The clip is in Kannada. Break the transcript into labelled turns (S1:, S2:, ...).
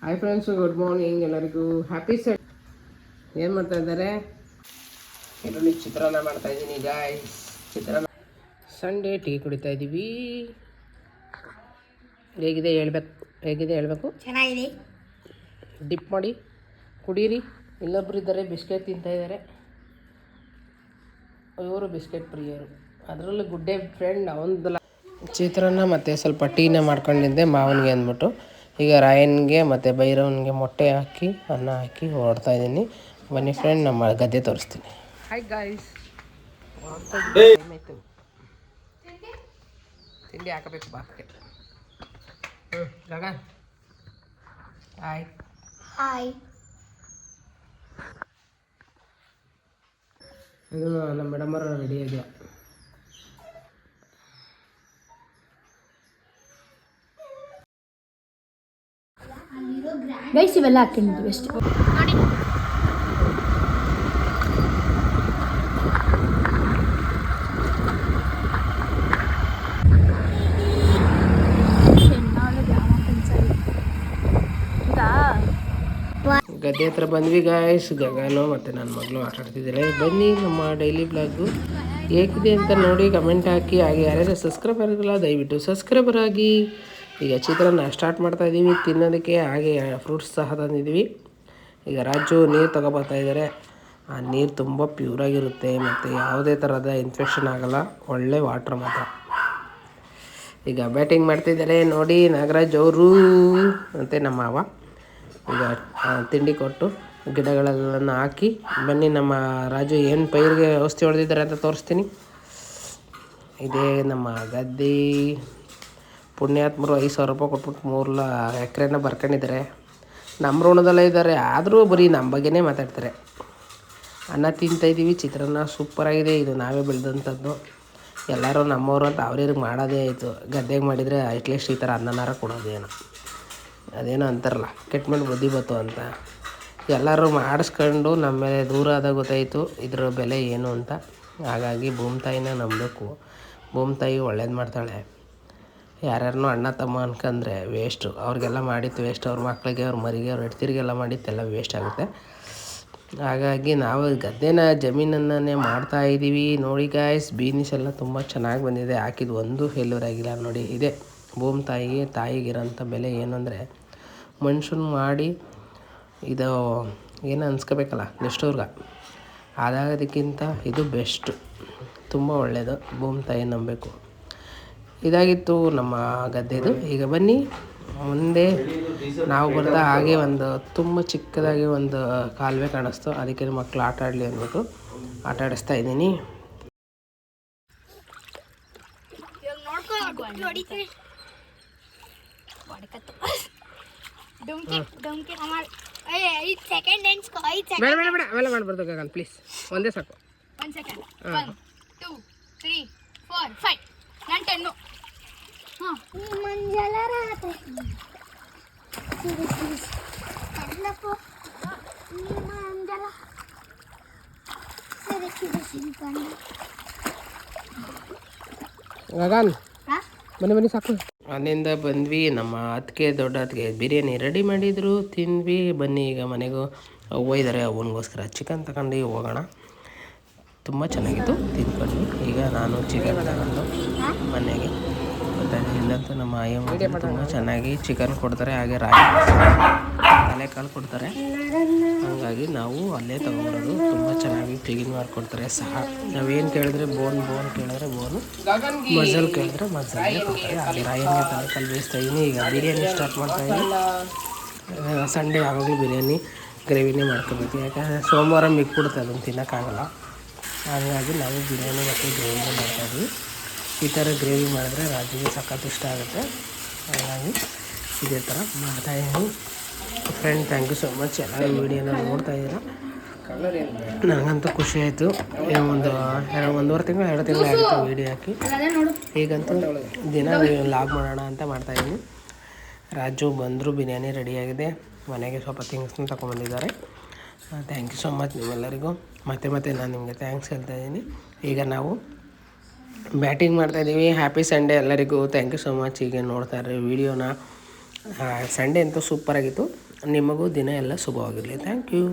S1: ಹಾಯ್ ಫ್ರೆಂಡ್ಸು, ಗುಡ್ ಮಾರ್ನಿಂಗ್ ಎಲ್ಲರಿಗೂ. Happy Sunday. ಏನು ಮಾಡ್ತಾ ಇದ್ದಾರೆ? ಈರುಳ್ಳಿ ಚಿತ್ರಾನ್ನ ಮಾಡ್ತಾಯಿದ್ದೀನಿ ಗಾಯ್ಸ್. ಚಿತ್ರಾನ್ನ ಸಂಡೇ ಟೀ ಕುಡಿತಾ ಇದ್ದೀವಿ. ಹೇಗಿದೆ ಹೇಳಬೇಕು?
S2: ಚೆನ್ನಾಗಿದೆ.
S1: ಡಿಪ್ ಮಾಡಿ ಕುಡೀರಿ. ಇನ್ನೊಬ್ರು ಇದ್ದಾರೆ ಬಿಸ್ಕೆಟ್ ತಿಂತಾಯಿದ್ದಾರೆ. ಇವರು ಬಿಸ್ಕೆಟ್ ಪ್ರಿಯರು, ಅದರಲ್ಲೂ ಗುಡ್ ಡೇ ಫ್ರೆಂಡ್ ಅವನದಲ್ಲ. ಚಿತ್ರಾನ್ನ ಮತ್ತು ಸ್ವಲ್ಪ ಟೀನ ಮಾಡ್ಕೊಂಡಿದ್ದೆ ಮಾವನಿಗೆ ಅಂದ್ಬಿಟ್ಟು. ಈಗ ರಾಯನ್ಗೆ ಮತ್ತು ಭೈರವನಿಗೆ ಮೊಟ್ಟೆ ಹಾಕಿ ಅನ್ನ ಹಾಕಿ ಹೊಡ್ತಾಯಿದ್ದೀನಿ. ಬನ್ನಿ ಫ್ರೆಂಡ್, ನಮ್ಮ ಗದ್ದೆ ತೋರಿಸ್ತೀನಿ. ಹಾಯ್ ಗಾಯ್ಸ್, ತಿಂಡಿ ಹಾಕಬೇಕು ಬಾಕ್ಗೆ. ಗಗನ್ ಹಾಯ್.
S2: ಹಾಯ್.
S1: ಇದು ನಮ್ಮ ಮೇಡಮರ ರೆಡಿ ಆಗಿದೆ.
S2: ಗೈಸ್ ಇವೆಲ್ಲ ಹಾಕೊಂಡಿದ್ವಿ ಅಷ್ಟೇ. ನೋಡಿ,
S1: ಗದ್ದೆ ಹತ್ರ ಬಂದ್ವಿ ಗಾಯ್ಸ್. ಗಗನು ಮತ್ತು ನನ್ನ ಮಗಳು ಆಟ ಆಡ್ತಿದ್ದಾರೆ. ಬನ್ನಿ, ನಮ್ಮ ಡೈಲಿ ಬ್ಲಾಗು ಹೇಗಿದೆ ಅಂತ ನೋಡಿ ಕಮೆಂಟ್ ಹಾಕಿ. ಹಾಗೆ ಯಾರ್ಯಾರು ಸಬ್ಸ್ಕ್ರೈಬರ್ ಆಗಿರಲ್ಲ ದಯವಿಟ್ಟು ಸಬ್ಸ್ಕ್ರೈಬರ್ ಆಗಿ. ಈಗ ಚಿತ್ರಾನ್ನ ಸ್ಟಾರ್ಟ್ ಮಾಡ್ತಾಯಿದ್ದೀವಿ ತಿನ್ನೋದಕ್ಕೆ. ಹಾಗೆ ಫ್ರೂಟ್ಸ್ ಸಹ ತಂದಿದ್ದೀವಿ. ಈಗ ರಾಜು ನೀರು ತೊಗೊಬರ್ತಾಯಿದ್ದಾರೆ. ಆ ನೀರು ತುಂಬ ಪ್ಯೂರಾಗಿರುತ್ತೆ ಮತ್ತು ಯಾವುದೇ ಥರದ ಇನ್ಫೆಕ್ಷನ್ ಆಗೋಲ್ಲ. ಒಳ್ಳೆ ವಾಟ್ರ್ ಮಾತ್ರ. ಈಗ ಬ್ಯಾಟಿಂಗ್ ಮಾಡ್ತಿದ್ದಾರೆ ನೋಡಿ ನಾಗರಾಜ್ ಅವರು ಮತ್ತು ನಮ್ಮ ಮಾವ. ಈಗ ತಿಂಡಿ ಕೊಟ್ಟು ಗಿಡಗಳೆಲ್ಲ ಹಾಕಿ ಬನ್ನಿ. ನಮ್ಮ ರಾಜು ಏನು ಪೈರಿಗೆ ಔಷಧಿ ಹೊಡೆದಿದ್ದಾರೆ ಅಂತ ತೋರಿಸ್ತೀನಿ. ಇದೇ ನಮ್ಮ ಗದ್ದೆ. ಪುಣ್ಯಾತ್ಮರು 5,000 ರೂಪಾಯಿ ಕೊಟ್ಬಿಟ್ಟು 3 ಎಕರೆನ ಬರ್ಕೊಂಡಿದ್ದಾರೆ. ನಮ್ಮ ಋಣದಲ್ಲೇ ಇದ್ದಾರೆ, ಆದರೂ ಬರೀ ನಮ್ಮ ಬಗ್ಗೆನೇ ಮಾತಾಡ್ತಾರೆ. ಅನ್ನ ತಿಂತಾಯಿದ್ದೀವಿ. ಚಿತ್ರಾನ್ನ ಸೂಪರಾಗಿದೆ. ಇದು ನಾವೇ ಬೆಳೆದಂಥದ್ದು. ಎಲ್ಲರೂ ನಮ್ಮವರು ಅಂತ ಅವ್ರಿಗೆ ಮಾಡೋದೇ ಆಯಿತು. ಗದ್ದೆಗೆ ಮಾಡಿದರೆ ಅಟ್ಲೀಸ್ಟ್ ಈ ಥರ ಅನ್ನನಾರ ಕೊಡೋದೇನೋ. ಅದೇನೋ ಅಂತಾರಲ್ಲ, ಕೆಟ್ಟ ಮೇಲೆ ಬುದ್ಧಿ ಬಂತು ಅಂತ. ಎಲ್ಲರೂ ಮಾಡಿಸ್ಕೊಂಡು ನಮ್ಮ ಮೇಲೆ ದೂರ ಆದಾಗ ಗೊತ್ತಾಯಿತು ಇದ್ರ ಬೆಲೆ ಏನು ಅಂತ. ಹಾಗಾಗಿ ಭೂಮಿ ತಾಯಿನ ನಂಬಬೇಕು. ಭೂಮಿ ತಾಯಿ ಒಳ್ಳೇದು ಮಾಡ್ತಾಳೆ. ಯಾರ್ಯಾರನ್ನೂ ಅಣ್ಣ ತಮ್ಮ ಅನ್ಕಂಡ್ರೆ ವೇಸ್ಟು. ಅವ್ರಿಗೆಲ್ಲ ಮಾಡಿತ್ತು ವೇಸ್ಟ್. ಅವ್ರ ಮಕ್ಕಳಿಗೆ, ಅವ್ರ ಮರಿಗೆ, ಅವ್ರ ಹೆಂಡ್ತಿರಿಗೆಲ್ಲ ಮಾಡಿತ್ತೆಲ್ಲ ವೇಸ್ಟ್ ಆಗುತ್ತೆ. ಹಾಗಾಗಿ ನಾವು ಗದ್ದೆನ ಜಮೀನನ್ನೇ ಮಾಡ್ತಾಯಿದ್ದೀವಿ. ನೋಡಿ ಗಾಯ್ಸ್, ಬೀನ್ಸ್ ಎಲ್ಲ ತುಂಬ ಚೆನ್ನಾಗಿ ಬಂದಿದೆ. ಹಾಕಿದ್ದು ಒಂದು ಫೇಲ್ಯೂರ್ ಆಗಿಲ್ಲ ನೋಡಿ. ಇದೆ ಭೂಮಿ ತಾಯಿಗಿರೋಂಥ ಬೆಲೆ ಏನು ಅಂದರೆ, ಮನುಷ್ಯನ ಮಾಡಿ ಇದು ಏನು ಅನ್ಸ್ಕೋಬೇಕಲ್ಲ ನೆಕ್ಸ್ಟವ್ರಿಗೆ, ಅದಾಗೋದಕ್ಕಿಂತ ಇದು ಬೆಸ್ಟು. ತುಂಬ ಒಳ್ಳೆಯದು. ಭೂಮಿ ತಾಯಿ ನಂಬಬೇಕು. ಇದಾಗಿತ್ತು ನಮ್ಮ ಗದ್ದೆದು. ಈಗ ಬನ್ನಿ ಮುಂದೆ ನಾವು ಬರ್ತಾ ಹಾಗೆ ಒಂದು ತುಂಬ ಚಿಕ್ಕದಾಗಿ ಒಂದು ಕಾಲುವೆ ಕಾಣಿಸ್ತು. ಅದಕ್ಕೆ ಮಕ್ಕಳು ಆಟ ಆಡಲಿ ಅಂದ್ಬಿಟ್ಟು ಆಟ ಆಡಿಸ್ತಾ ಇದ್ದೀನಿ. ಬೇಡ ಅವೆಲ್ಲ ಮಾಡ್ಬಾರ್ದು ಗಗನ್, ಪ್ಲೀಸ್. ಒಂದೇ ಸಾಕು.
S2: 1 ಸೆಕೆಂಡ್. 1 2 3 4 5 ನಾನು 10. ಮಂಜಲ ರಾತ್ರಿ
S1: ಗಗನ್ ಬನ್ನಿ ಸಾಕು. ಅಲ್ಲಿಂದ ಬಂದ್ವಿ. ನಮ್ಮ ದೊಡ್ಡ ಅತ್ತಿಗೆ ಬಿರಿಯಾನಿ ರೆಡಿ ಮಾಡಿದರು, ತಿಂದ್ವಿ. ಬನ್ನಿ ಈಗ ಮನೆಗೂ ಒಯ್ದಾರೆ. ಅವನಿಗೋಸ್ಕರ ಚಿಕನ್ ತಗೊಂಡು ಹೋಗೋಣ. ತುಂಬ ಚೆನ್ನಾಗಿತ್ತು, ತಿಂದ್ಕೊಂಡು. ಈಗ ನಾನು ಚಿಕನ್ ತಗೊಂಡು ಮನೆಗೆ ಇಲ್ಲಂತೂ ನಮ್ಮ ಆಯಮ್ಮ ತುಂಬ ಚೆನ್ನಾಗಿ ಚಿಕನ್ ಕೊಡ್ತಾರೆ. ಹಾಗೆ ತಲೆಕಾಲು ಕೊಡ್ತಾರೆ. ಹಾಗಾಗಿ ನಾವು ಅಲ್ಲೇ ತೊಗೊಂಬರೋದು. ತುಂಬ ಚೆನ್ನಾಗಿ ಕ್ಲೀನ್ ಮಾಡಿಕೊಡ್ತಾರೆ ಸಹ. ನಾವೇನು ಕೇಳಿದ್ರೆ ಬೋನ್ ಕೇಳಿದ್ರೆ ಬೋನು, ಮಜಲ್ ಕೇಳಿದ್ರೆ ಮಜಲ್ಗೆ ಕೊಡ್ತಾರೆ. ಹಾಗೆ ರಾಯನ್ಗೆ ತಲೆಕಾಲು ಬೇಯಿಸ್ತಾ ಇದ್ದೀನಿ. ಈಗ ಬಿರಿಯಾನಿ ಸ್ಟಾರ್ಟ್ ಮಾಡ್ತಾಯಿದ್ದೀನಿ. ಸಂಡೇ ಆವಾಗಲೂ ಬಿರಿಯಾನಿ ಗ್ರೇವಿನೇ ಮಾಡ್ಕೋಬೇಕು. ಯಾಕಂದರೆ ಸೋಮವಾರ ಮಿಕ್ಬಿಡುತ್ತೆ, ಅದನ್ನು ತಿನ್ನೋಕ್ಕಾಗಲ್ಲ. ಹಾಗಾಗಿ ನಾವು ಬಿರಿಯಾನಿ ಮತ್ತು ಗ್ರೇವಿನೇ ಮಾಡ್ತಾಯಿದ್ವಿ. ಈ ಥರ ಗ್ರೇವಿ ಮಾಡಿದ್ರೆ ರಾಜಿಗೆ ಸಖತ್ ಇಷ್ಟ ಆಗುತ್ತೆ. ಹಾಗಾಗಿ ಇದೇ ಥರ ಮಾಡ್ತಾಯಿದ್ದೀನಿ. Friend, thank you so much. ಎಲ್ಲ ವೀಡಿಯೋನ ನೋಡ್ತಾಯಿದ್ದೀರ. ನನಗಂತೂ ಖುಷಿ ಆಯಿತು. ಒಂದು 1.5 ತಿಂಗಳು 2 ತಿಂಗಳು ಆಯಿತು ವೀಡಿಯೋ ಹಾಕಿ. ಈಗಂತೂ ದಿನ ಲಾಗ್ ಮಾಡೋಣ ಅಂತ ಮಾಡ್ತಾಯಿದ್ದೀನಿ. ರಾಜು ಬಂದರು, ಬಿರಿಯಾನಿ ರೆಡಿಯಾಗಿದೆ. ಮನೆಗೆ ಸ್ವಲ್ಪ ಥಿಂಗ್ಸ್ನ ತೊಗೊಂಬಂದಿದ್ದಾರೆ. ಥ್ಯಾಂಕ್ ಯು ಸೊ ಮಚ್ ನಿಮ್ಮೆಲ್ಲರಿಗೂ. ಮತ್ತೆ ನಾನು ನಿಮಗೆ ಥ್ಯಾಂಕ್ಸ್ ಹೇಳ್ತಾಯಿದ್ದೀನಿ. ಈಗ ನಾವು ಬ್ಯಾಟಿಂಗ್ ಮಾಡ್ತಾಯಿದ್ದೀವಿ. ಹ್ಯಾಪಿ ಸಂಡೇ ಎಲ್ಲರಿಗೂ. Thank you so much. ಈಗ ನೋಡ್ತಾ ಇರ್ರಿ ವೀಡಿಯೋನ. ಸಂಡೇ ಅಂತೂ ಸೂಪರಾಗಿತ್ತು. ನಿಮಗೂ ದಿನ ಎಲ್ಲ ಶುಭವಾಗಿರಲಿ. Thank you.